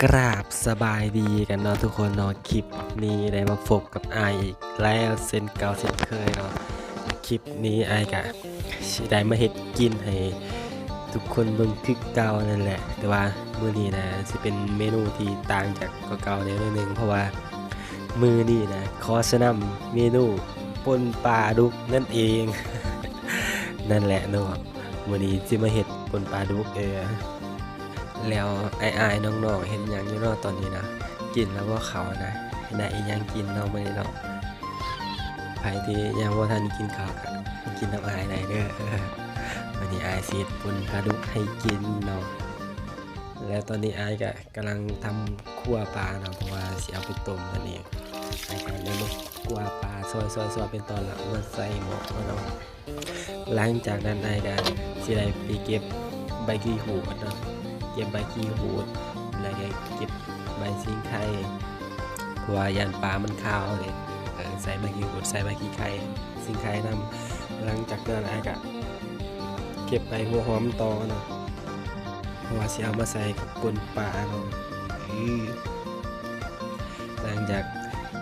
กราบสบายดีกันเนาะทุกคนเนาะคลิปนี้ได้มาพบกับอายอีกแล้วเส้นเก่าเส้นเคยเนาะคลิปนี้อายกะสิได้มาเฮ็ดกินให้ทุกคนเบิ่งคือเก่านั่นแหละแต่ว่ามื้อนี้นะสิเป็นเมนูที่ต่างจากเก่าๆนิดนึงเพราะว่ามื้อนี้นะขอแนะนำเมนูป่นปลาดุกนั่นเอง นั่นแหละเนาะมื้อนี้สิมาเฮ็ดป่นปลาดุกแล้วอายๆน้องๆเห็นหยังอยู่เนาะตอนนี้นะกินแล้วว่าเขานะได้อีหยังกินเนาะมื้อนี้เนาะไผที่ยังบ่ทันกินข้าวก็กินน้ำอายได้เด้อ วันนี้อายสิป่นปลาดุกให้กินเนาะแล้วตอนนี้อายก็กำลังทำคั่วปลาเนาะเพราะว่าสิเอาไปต้มนั่นเองอายก็ได้มาคั่วปลาซอยๆๆเป็นตอนละมาใส่หม้อเนาะหลังจากนั้นอายก็สิได้ไปเก็บใบกีหูดเนาะเก็บใบกีหูดแล้วก็เก็บใบสิงไข่เพราะว่ายันปลามันคาวเลยใส่ใบกีหูดใส่ใบกีไข่สิงไข่นำหลังจากนั้นอายก็เก็บใบหัวหอมต่อเนาะเพราะว่าสิเอามาใส่กับป่นปลาเนาะหลังจาก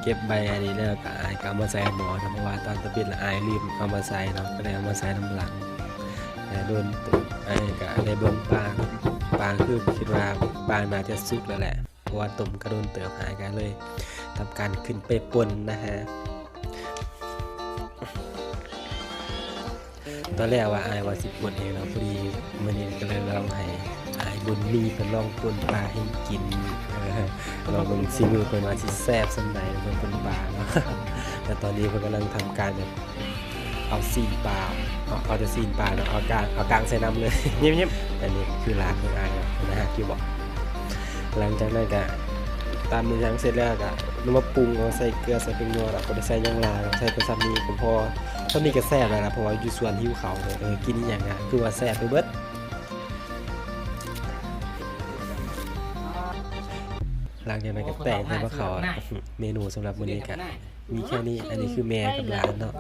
เก็บใบอันนี้แล้วก็อายก็เอามาใส่หม้อนะเพราะว่าตอนตะบิดละอายลืมเอามาใส่เนาะก็เลยเอามาใส่น้ำหลังแต่โดนอายก็ได้เบิ่งปลาคือคิดว่าปลาน่าจะสุกแล้วแหละเพราะว่าต้มกระโดนเติบหายกันเลยทำการขึ้นไปป่นนะฮะตอนแรกว่าอายว่าสิป่นเองเนาะพอดีมื้อนี้ก็เลยลองให้อายบุญมีเพิ่นลองป่นปลาให้กินลองเบิ่งซิมือเพิ่นว่าสิแซ่บส่ำใดเพิ่นป่นปลาเนาะ แต่ตอนนี้เพิ่นกำลังทำการแบบเอาซีนปลาเอาแต่ซีนปลาเนาะเอากลางใส่น้ำเลย เงียบๆอันนี้คือร้านของอายนะฮะที่บอกหลังจากนั้นก็ตามมือยังเสร็จแล้วก็นำมาปรุงเอาใส่เกลือใส่เป็นนัวแล้วก็ได้ใส่หยังหลายใส่ไปซ้ำนี้ก็พอซ้ำนี้ก็แซ่บแล้วนะเพราะว่าอยู่สวนหิวเขาวเลยกินอีหยังอ่ะคือว่าแซ่บไปเบิดหลังจากนั้นก็แต่งให้ว่าเขาเมนูสำหรับมื้อนี้ก็มีแค่นี้อันนี้คือแม่กับหลานเนาะ